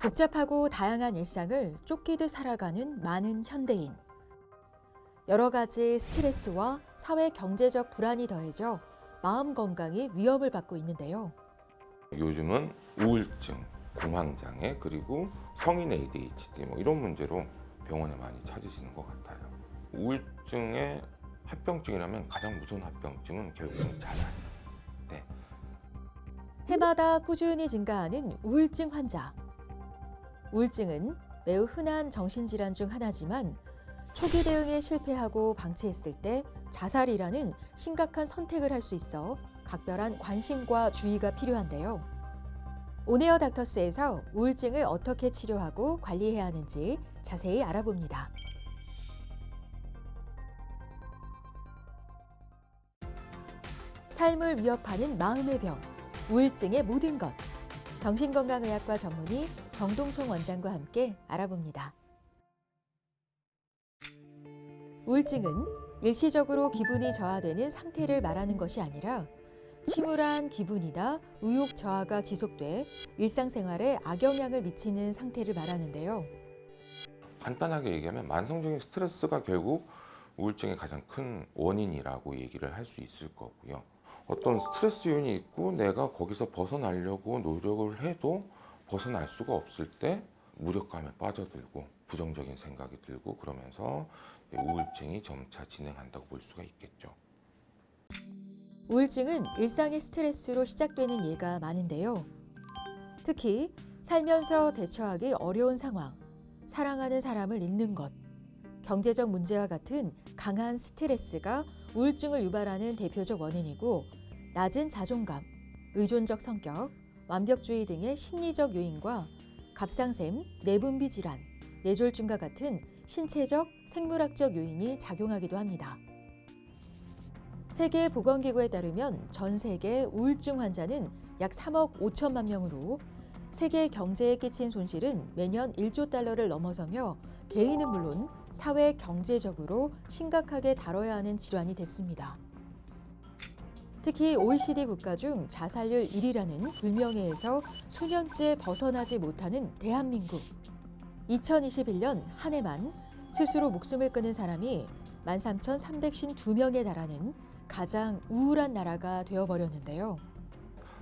복잡하고 다양한 일상을 쫓기듯 살아가는 많은 현대인. 여러 가지 스트레스와 사회 경제적 불안이 더해져 마음 건강이 위협을 받고 있는데요. 요즘은 우울증, 공황장애, 그리고 성인 ADHD 이런 문제로 병원에 많이 찾으시는 것 같아요. 우울증의 합병증이라면 가장 무서운 합병증은 결국은 자살. 네. 해마다 꾸준히 증가하는 우울증 환자. 우울증은 매우 흔한 정신질환 중 하나지만 초기 대응에 실패하고 방치했을 때 자살이라는 심각한 선택을 할 수 있어 각별한 관심과 주의가 필요한데요. 온에어 닥터스에서 우울증을 어떻게 치료하고 관리해야 하는지 자세히 알아봅니다. 삶을 위협하는 마음의 병, 우울증의 모든 것. 정신건강의학과 전문의 정동총 원장과 함께 알아봅니다. 우울증은 일시적으로 기분이 저하되는 상태를 말하는 것이 아니라 침울한 기분이나 의욕 저하가 지속돼 일상생활에 악영향을 미치는 상태를 말하는데요. 간단하게 얘기하면 만성적인 스트레스가 결국 우울증의 가장 큰 원인이라고 얘기를 할 수 있을 거고요. 어떤 스트레스 요인이 있고 내가 거기서 벗어나려고 노력을 해도 벗어날 수가 없을 때 무력감에 빠져들고 부정적인 생각이 들고 그러면서 우울증이 점차 진행한다고 볼 수가 있겠죠. 우울증은 일상의 스트레스로 시작되는 예가 많은데요. 특히 살면서 대처하기 어려운 상황, 사랑하는 사람을 잃는 것, 경제적 문제와 같은 강한 스트레스가 우울증을 유발하는 대표적 원인이고, 낮은 자존감, 의존적 성격, 완벽주의 등의 심리적 요인과 갑상샘, 내분비 질환, 뇌졸중과 같은 신체적, 생물학적 요인이 작용하기도 합니다. 세계보건기구에 따르면 전 세계 우울증 환자는 약 3억 5천만 명으로 세계 경제에 끼친 손실은 매년 1조 달러를 넘어서며 개인은 물론 사회 경제적으로 심각하게 다뤄야 하는 질환이 됐습니다. 특히 OECD 국가 중 자살률 1위라는 불명예에서 수년째 벗어나지 못하는 대한민국. 2021년 한 해만 스스로 목숨을 끊은 사람이 13,352명에 달하는 가장 우울한 나라가 되어버렸는데요.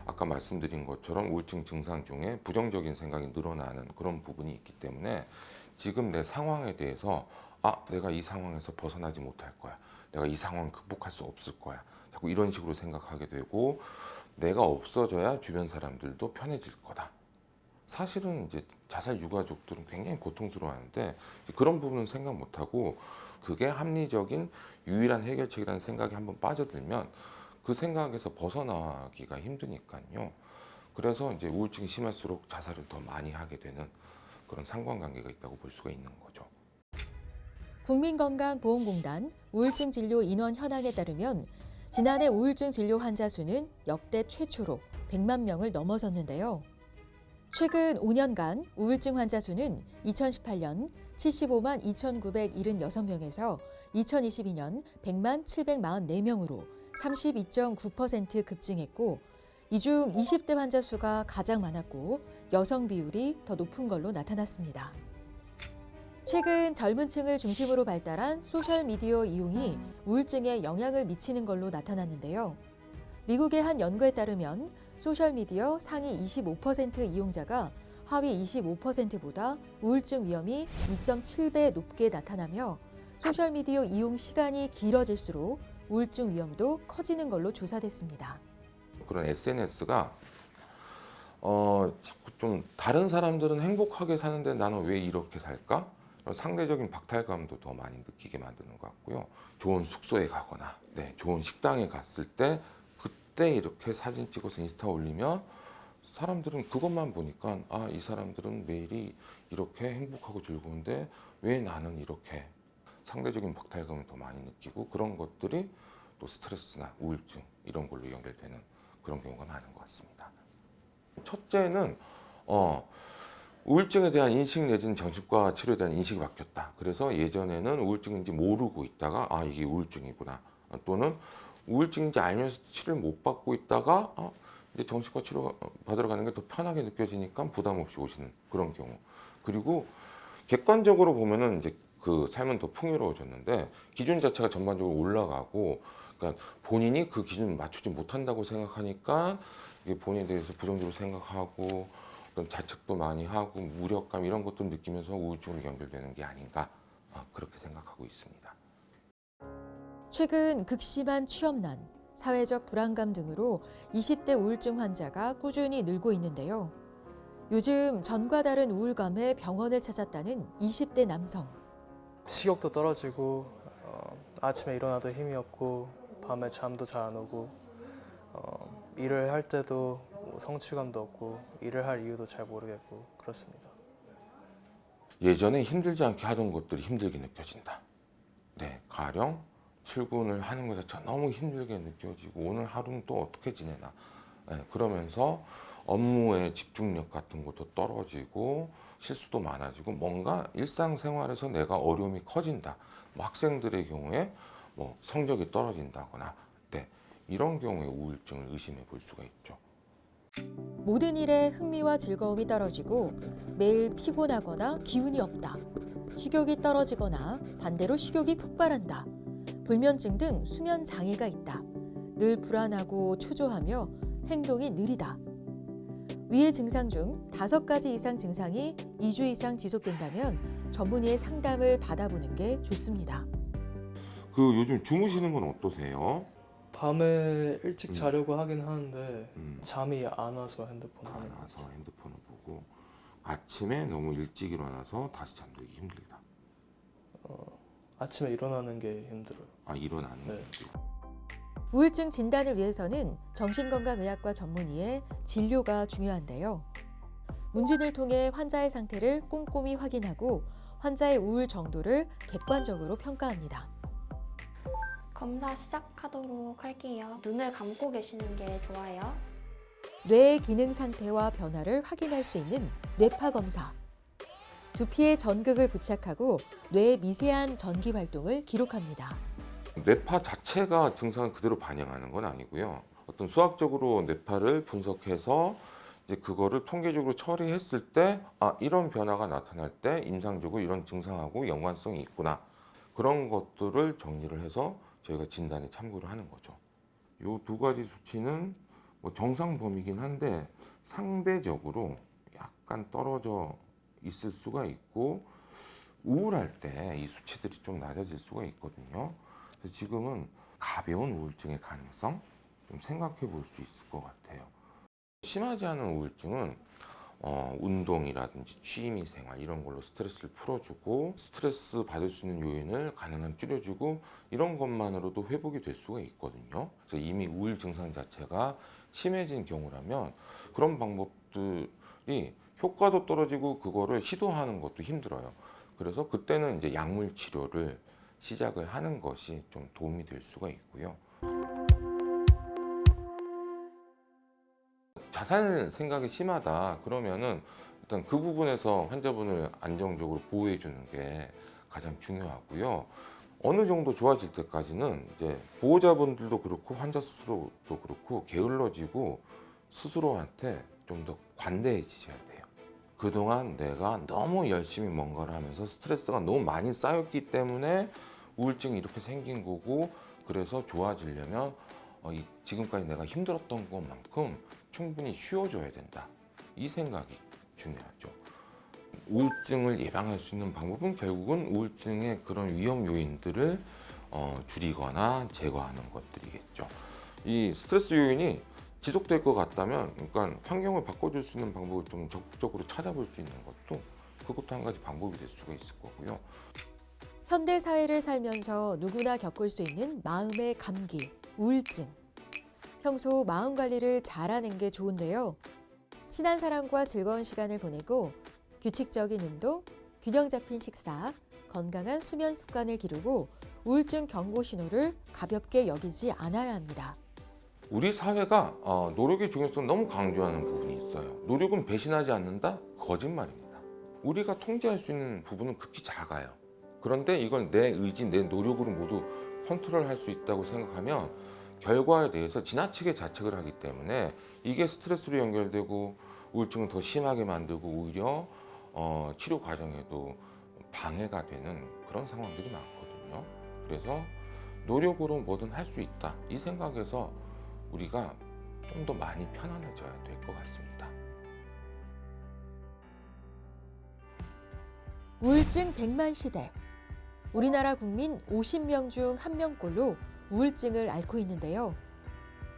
아까 말씀드린 것처럼 우울증 증상 중에 부정적인 생각이 늘어나는 그런 부분이 있기 때문에 지금 내 상황에 대해서 내가 이 상황에서 벗어나지 못할 거야. 내가 이 상황을 극복할 수 없을 거야. 자꾸 이런 식으로 생각하게 되고 내가 없어져야 주변 사람들도 편해질 거다. 사실은 이제 자살 유가족들은 굉장히 고통스러워하는데 그런 부분은 생각 못하고 그게 합리적인 유일한 해결책이라는 생각에 한번 빠져들면 그 생각에서 벗어나기가 힘드니까요. 그래서 이제 우울증이 심할수록 자살을 더 많이 하게 되는 그런 상관관계가 있다고 볼 수가 있는 거죠. 국민건강보험공단 우울증 진료 인원 현황에 따르면 지난해 우울증 진료 환자 수는 역대 최초로 100만 명을 넘어섰는데요. 최근 5년간 우울증 환자 수는 2018년 75만 2,976명에서 2022년 100만 744명으로 32.9% 급증했고, 이 중 20대 환자 수가 가장 많았고 여성 비율이 더 높은 걸로 나타났습니다. 최근 젊은 층을 중심으로 발달한 소셜미디어 이용이 우울증에 영향을 미치는 걸로 나타났는데요. 미국의 한 연구에 따르면 소셜미디어 상위 25% 이용자가 하위 25%보다 우울증 위험이 2.7배 높게 나타나며 소셜미디어 이용 시간이 길어질수록 우울증 위험도 커지는 걸로 조사됐습니다. 그런 SNS가 자꾸 좀 다른 사람들은 행복하게 사는데 나는 왜 이렇게 살까? 상대적인 박탈감도 더 많이 느끼게 만드는 것 같고요. 좋은 숙소에 가거나 좋은 식당에 갔을 때 그때 이렇게 사진 찍어서 인스타 올리면 사람들은 그것만 보니까 이 사람들은 매일이 이렇게 행복하고 즐거운데 왜 나는 이렇게 상대적인 박탈감을 더 많이 느끼고 그런 것들이 또 스트레스나 우울증 이런 걸로 연결되는 그런 경우가 많은 것 같습니다. 첫째는 우울증에 대한 인식 내지는 정신과 치료에 대한 인식이 바뀌었다. 그래서 예전에는 우울증인지 모르고 있다가 이게 우울증이구나. 또는 우울증인지 알면서도 치료를 못 받고 있다가 이제 정신과 치료 받으러 가는 게 더 편하게 느껴지니까 부담 없이 오시는 그런 경우. 그리고 객관적으로 보면은 이제 그 삶은 더 풍요로워졌는데 기준 자체가 전반적으로 올라가고, 그러니까 본인이 그 기준 맞추지 못한다고 생각하니까 이게 본인에 대해서 부정적으로 생각하고 어떤 자책도 많이 하고 무력감 이런 것도 느끼면서 우울증으로 연결되는 게 아닌가, 그렇게 생각하고 있습니다. 최근 극심한 취업난, 사회적 불안감 등으로 20대 우울증 환자가 꾸준히 늘고 있는데요. 요즘 전과 다른 우울감에 병원을 찾았다는 20대 남성. 식욕도 떨어지고 아침에 일어나도 힘이 없고 밤에 잠도 잘 안 오고 일을 할 때도 성취감도 없고 일을 할 이유도 잘 모르겠고 그렇습니다. 예전에 힘들지 않게 하던 것들이 힘들게 느껴진다. 네, 가령 출근을 하는 것 자체가 너무 힘들게 느껴지고 오늘 하루는 또 어떻게 지내나. 네, 그러면서 업무의 집중력 같은 것도 떨어지고 실수도 많아지고 뭔가 일상생활에서 내가 어려움이 커진다. 뭐 학생들의 경우에 뭐 성적이 떨어진다거나, 네, 이런 경우에 우울증을 의심해 볼 수가 있죠. 모든 일에 흥미와 즐거움이 떨어지고 매일 피곤하거나 기운이 없다. 식욕이 떨어지거나 반대로 식욕이 폭발한다. 불면증 등 수면 장애가 있다. 늘 불안하고 초조하며 행동이 느리다. 위의 증상 중 5가지 이상 증상이 2주 이상 지속된다면 전문의의 상담을 받아보는 게 좋습니다. 그 요즘 주무시는 건 어떠세요? 밤에 일찍 자려고 하긴 하는데 음. 잠이 안 와서 핸드폰 하는 거. 안아서 핸드폰을 보고 아침에 너무 일찍 일어나서 다시 잠들기 힘들다. 아침에 일어나는 게 힘들어요. 일어나는 네. 게. 우울증 진단을 위해서는 정신건강의학과 전문의의 진료가 중요한데요. 문진을 통해 환자의 상태를 꼼꼼히 확인하고 환자의 우울 정도를 객관적으로 평가합니다. 검사 시작하도록 할게요. 눈을 감고 계시는 게 좋아요. 뇌의 기능 상태와 변화를 확인할 수 있는 뇌파 검사. 두피에 전극을 부착하고 뇌의 미세한 전기 활동을 기록합니다. 뇌파 자체가 증상을 그대로 반영하는 건 아니고요. 어떤 수학적으로 뇌파를 분석해서 이제 그거를 통계적으로 처리했을 때 이런 변화가 나타날 때 임상적으로 이런 증상하고 연관성이 있구나. 그런 것들을 정리를 해서 저희가 진단에 참고를 하는 거죠. 이 2가지 수치는 뭐 정상 범위긴 한데 상대적으로 약간 떨어져 있을 수가 있고 우울할 때 이 수치들이 좀 낮아질 수가 있거든요. 그래서 지금은 가벼운 우울증의 가능성 좀 생각해 볼 수 있을 것 같아요. 심하지 않은 우울증은 운동이라든지 취미 생활 이런 걸로 스트레스를 풀어주고 스트레스 받을 수 있는 요인을 가능한 줄여주고 이런 것만으로도 회복이 될 수가 있거든요. 그래서 이미 우울 증상 자체가 심해진 경우라면 그런 방법들이 효과도 떨어지고 그거를 시도하는 것도 힘들어요. 그래서 그때는 이제 약물 치료를 시작을 하는 것이 좀 도움이 될 수가 있고요. 자살 생각이 심하다 그러면은 일단 그 부분에서 환자분을 안정적으로 보호해 주는 게 가장 중요하고요. 어느 정도 좋아질 때까지는 이제 보호자분들도 그렇고 환자 스스로도 그렇고 게을러지고 스스로한테 좀 더 관대해지셔야 돼요. 그동안 내가 너무 열심히 뭔가를 하면서 스트레스가 너무 많이 쌓였기 때문에 우울증이 이렇게 생긴 거고, 그래서 좋아지려면 지금까지 내가 힘들었던 것만큼 충분히 쉬어줘야 된다. 이 생각이 중요하죠. 우울증을 예방할 수 있는 방법은 결국은 우울증의 그런 위험 요인들을 줄이거나 제거하는 것들이겠죠. 이 스트레스 요인이 지속될 것 같다면, 그러니까 환경을 바꿔줄 수 있는 방법을 좀 적극적으로 찾아볼 수 있는 것도 그것도 한 가지 방법이 될 수가 있을 거고요. 현대 사회를 살면서 누구나 겪을 수 있는 마음의 감기, 우울증. 평소 마음 관리를 잘하는 게 좋은데요. 친한 사람과 즐거운 시간을 보내고 규칙적인 운동, 균형 잡힌 식사, 건강한 수면 습관을 기르고 우울증 경고 신호를 가볍게 여기지 않아야 합니다. 우리 사회가 노력의 중요성을 너무 강조하는 부분이 있어요. 노력은 배신하지 않는다? 거짓말입니다. 우리가 통제할 수 있는 부분은 극히 작아요. 그런데 이걸 내 의지, 내 노력으로 모두 컨트롤할 수 있다고 생각하면 결과에 대해서 지나치게 자책을 하기 때문에 이게 스트레스로 연결되고 우울증을 더 심하게 만들고 오히려 치료 과정에도 방해가 되는 그런 상황들이 많거든요. 그래서 노력으로 뭐든 할 수 있다 이 생각에서 우리가 좀 더 많이 편안해져야 될 것 같습니다. 우울증 100만 시대. 우리나라 국민 50명 중 1명꼴로 우울증을 앓고 있는데요.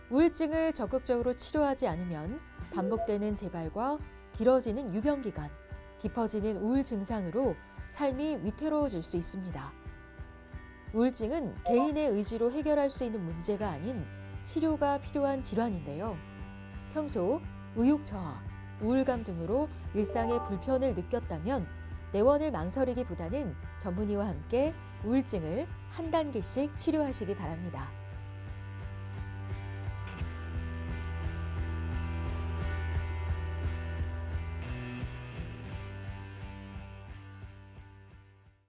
우울증을 적극적으로 치료하지 않으면 반복되는 재발과 길어지는 유병기간, 깊어지는 우울 증상으로 삶이 위태로워질 수 있습니다. 우울증은 개인의 의지로 해결할 수 있는 문제가 아닌 치료가 필요한 질환인데요. 평소 의욕 저하, 우울감 등으로 일상의 불편을 느꼈다면 내원을 망설이기보다는 전문의와 함께 우울증을 한 단계씩 치료하시기 바랍니다.